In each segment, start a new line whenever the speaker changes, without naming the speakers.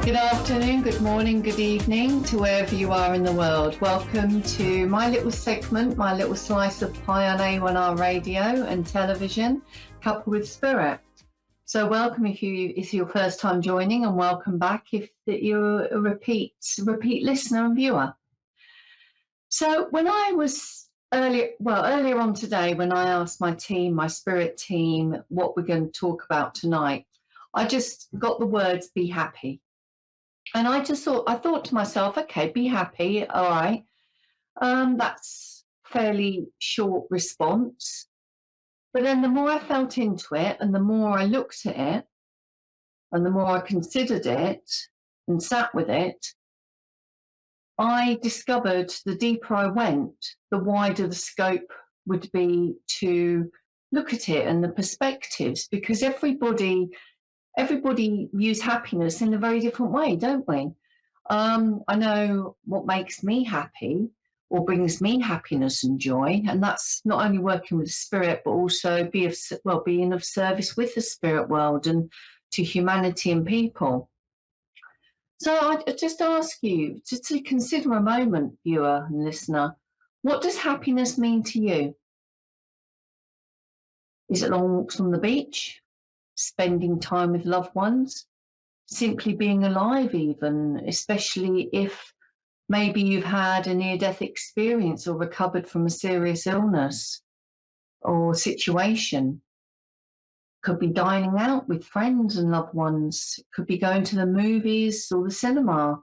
Good afternoon, good morning, good evening to wherever you are in the world. Welcome to my little segment, my little slice of pie on A1R radio and television, Cuppa with Spirit. So welcome if it's your first time joining, and welcome back if you're a repeat listener and viewer. So when I was earlier on today, when I asked my team, my spirit team, what we're going to talk about tonight, I just got the words "be happy." And I thought to myself, okay, be happy, all right. That's fairly short response. But then the more I felt into it and the more I looked at it and the more I considered it and sat with it, I discovered the deeper I went, the wider the scope would be to look at it and the perspectives, because everybody views happiness in a very different way, don't we? I know what makes me happy or brings me happiness and joy, and that's not only working with the spirit, but also being of service with the spirit world and to humanity and people. So I just ask you to consider a moment, viewer and listener, what does happiness mean to you? Is it long walks on the beach? Spending time with loved ones, simply being alive even, especially if maybe you've had a near-death experience or recovered from a serious illness or situation. Could be dining out with friends and loved ones. It could be going to the movies or the cinema.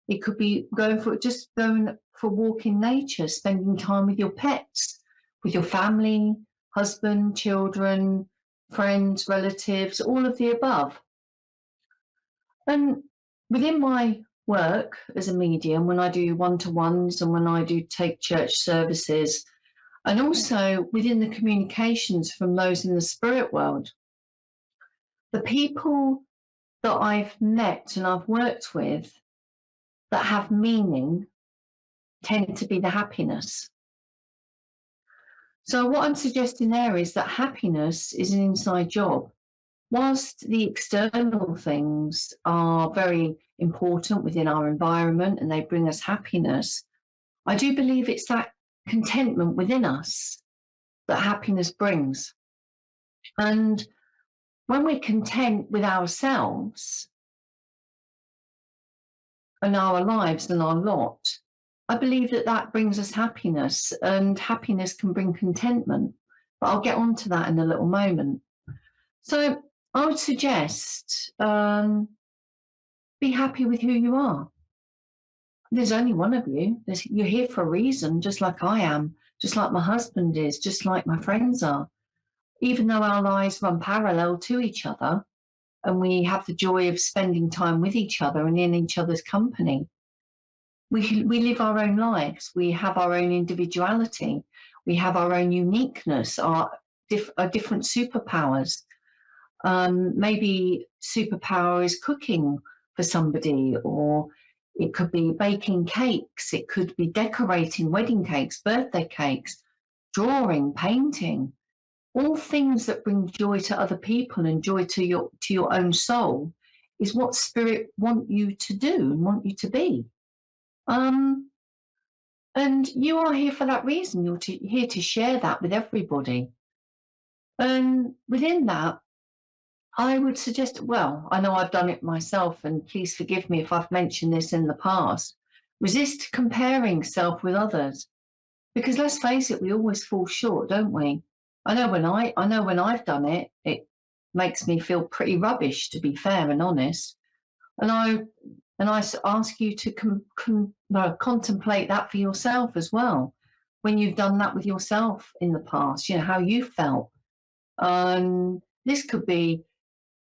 It could be going for a walk in nature, spending time with your pets, with your family, husband, children, friends, relatives, all of the above. And within my work as a medium, when I do one-to-ones and when I do take church services, and also within the communications from those in the spirit world, the people that I've met and I've worked with that have meaning tend to be the happiness. So what I'm suggesting there is that happiness is an inside job. Whilst the external things are very important within our environment and they bring us happiness, I do believe it's that contentment within us that happiness brings. And when we're content with ourselves and our lives and our lot, I believe that brings us happiness, and happiness can bring contentment. But I'll get on to that in a little moment. So I would suggest be happy with who you are. There's only one of you. You're here for a reason, just like I am, just like my husband is, just like my friends are. Even though our lives run parallel to each other and we have the joy of spending time with each other and in each other's company, we live our own lives. We have our own individuality. We have our own uniqueness, our different superpowers. Maybe superpower is cooking for somebody, or it could be baking cakes. It could be decorating wedding cakes, birthday cakes, drawing, painting, all things that bring joy to other people and joy to your own soul is what spirit want you to do and want you to be. And you are here for that reason. You're here to share that with everybody. And within that, I would suggest, well, I know I've done it myself, and please forgive me if I've mentioned this in the past, resist comparing self with others. Because let's face it, we always fall short, don't we? I know when I've done it, it makes me feel pretty rubbish, to be fair and honest. And I ask you to contemplate that for yourself as well. When you've done that with yourself in the past, how you felt. This could be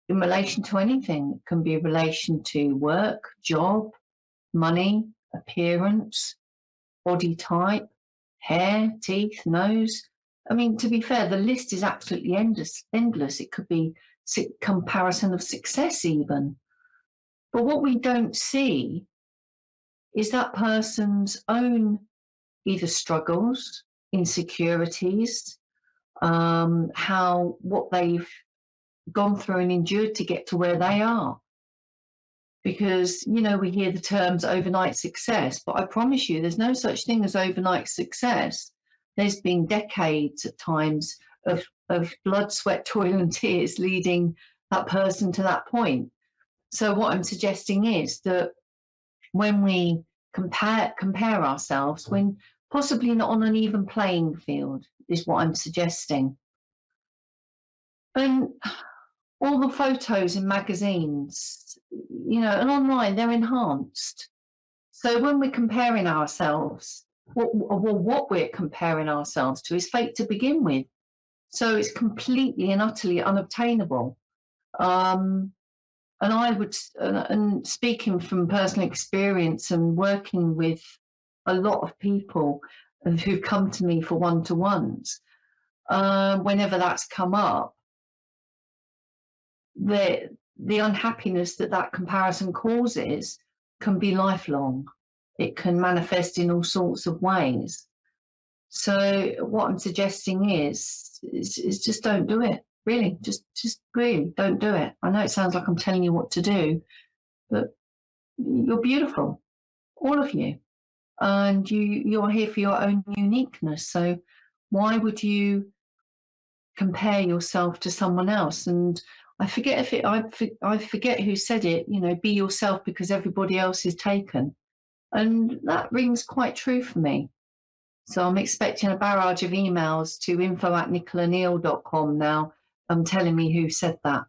in relation to anything. It can be in relation to work, job, money, appearance, body type, hair, teeth, nose. I mean, to be fair, the list is absolutely endless. It could be comparison of success even. But what we don't see is that person's own either struggles, insecurities, what they've gone through and endured to get to where they are. because, you know, we hear the terms overnight success, but I promise you there's no such thing as overnight success. There's been decades at times of blood, sweat, toil and tears leading that person to that point. So what I'm suggesting is that when we compare ourselves, when possibly not on an even playing field, is what I'm suggesting. And all the photos in magazines, you know, and online, they're enhanced. So when we're comparing ourselves, what we're comparing ourselves to is fake to begin with. So it's completely and utterly unobtainable. And I would, and speaking from personal experience and working with a lot of people who've come to me for one-to-ones, whenever that's come up, the unhappiness that comparison causes can be lifelong. It can manifest in all sorts of ways. So what I'm suggesting is just don't do it. Really, just really don't do it. I know it sounds like I'm telling you what to do, but you're beautiful, all of you, and you're here for your own uniqueness. So why would you compare yourself to someone else? And I forget I forget who said it. You know, be yourself because everybody else is taken, and that rings quite true for me. So I'm expecting a barrage of emails to info@nicolaneal.com now. Telling me who said that.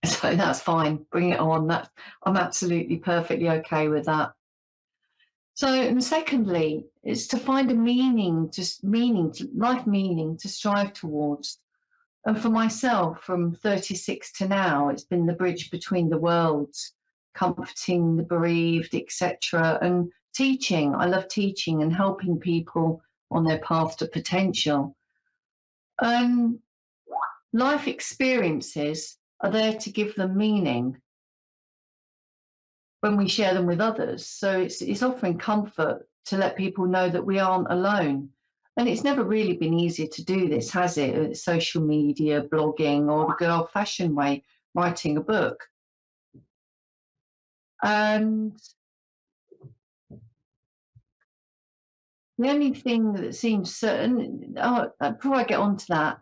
So that's fine. Bring it on. I'm absolutely perfectly okay with that. So, and secondly, it's to find a life meaning to strive towards. And for myself, from 36 to now, it's been the bridge between the worlds, comforting the bereaved, etc. And teaching. I love teaching and helping people on their path to potential. And life experiences are there to give them meaning when we share them with others. So it's offering comfort to let people know that we aren't alone. And it's never really been easier to do this, has it? Social media, blogging, or the good old-fashioned way, writing a book. And the only thing that seems certain, before I get on to that,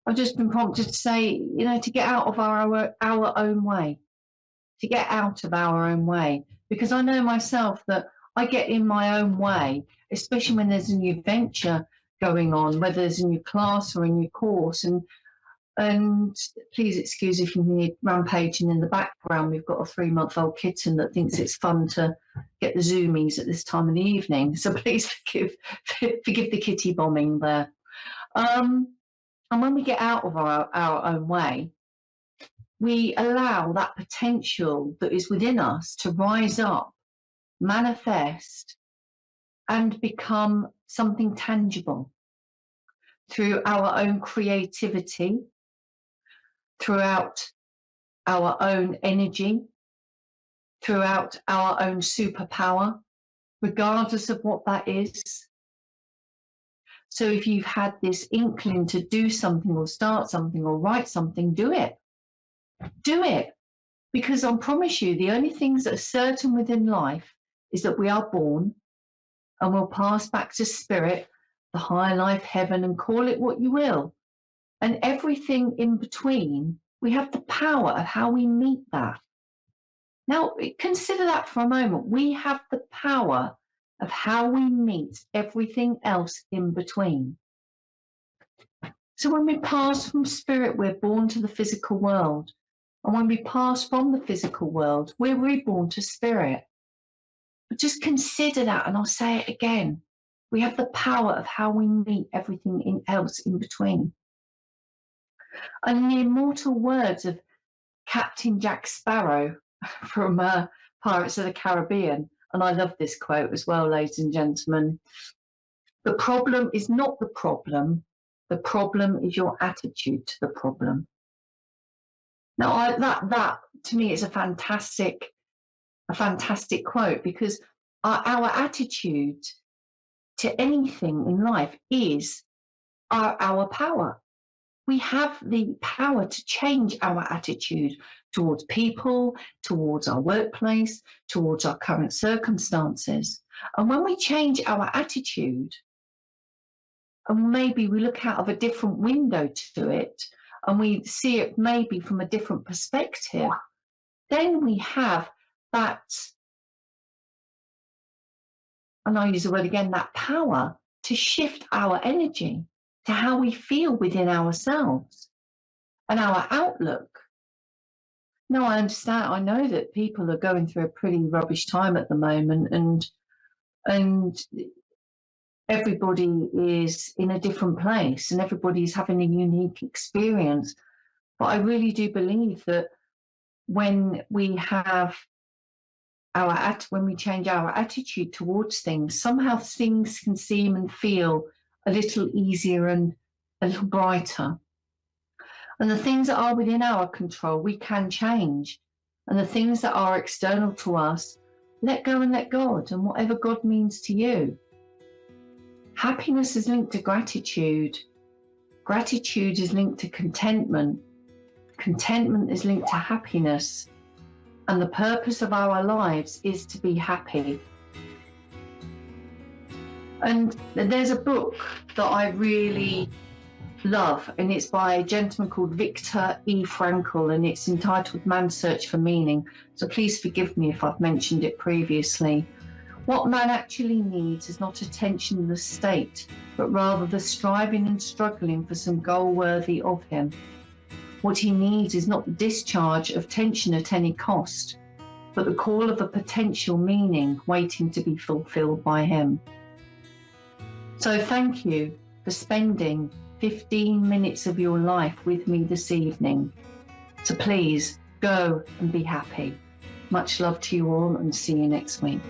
I've just been prompted to say, you know, to get out of our own way, to get out of our own way, because I know myself that I get in my own way, especially when there's a new venture going on, whether there's a new class or a new course. And please excuse if you hear rampaging in the background. We've got a 3-month-old kitten that thinks it's fun to get the zoomies at this time of the evening. So please forgive the kitty bombing there. And when we get out of our own way, we allow that potential that is within us to rise up, manifest, and become something tangible through our own creativity, throughout our own energy, throughout our own superpower, regardless of what that is. So if you've had this inkling to do something or start something or write something, do it. Do it. Because I promise you, the only things that are certain within life is that we are born and we'll pass back to spirit, the higher life, heaven, and call it what you will. And everything in between, we have the power of how we meet that. Now, consider that for a moment. We have the power of how we meet everything else in between. So when we pass from spirit, we're born to the physical world. And when we pass from the physical world, we're reborn to spirit. But just consider that, and I'll say it again. We have the power of how we meet everything else in between. And the immortal words of Captain Jack Sparrow from Pirates of the Caribbean, and I love this quote as well, ladies and gentlemen. The problem is not the problem is your attitude to the problem. Now, that to me is a fantastic quote, because our attitude to anything in life is our power. We have the power to change our attitude towards people, towards our workplace, towards our current circumstances. And when we change our attitude, and maybe we look out of a different window to it, and we see it maybe from a different perspective, then we have that, and I'll use the word again, that power to shift our energy to how we feel within ourselves and our outlook. No, I understand. I know that people are going through a pretty rubbish time at the moment, and everybody is in a different place and everybody is having a unique experience. But I really do believe that when we have when we change our attitude towards things, somehow things can seem and feel a little easier and a little brighter. And the things that are within our control, we can change. And the things that are external to us, let go and let God, and whatever God means to you. Happiness is linked to gratitude. Gratitude is linked to contentment. Contentment is linked to happiness. And the purpose of our lives is to be happy. And there's a book that I really love, and it's by a gentleman called Viktor E. Frankl, and it's entitled Man's Search for Meaning. So please forgive me if I've mentioned it previously. What man actually needs is not attention in the state, but rather the striving and struggling for some goal worthy of him. What he needs is not the discharge of tension at any cost, but the call of a potential meaning waiting to be fulfilled by him. So thank you for spending 15 minutes of your life with me this evening. So please go and be happy. Much love to you all, and see you next week.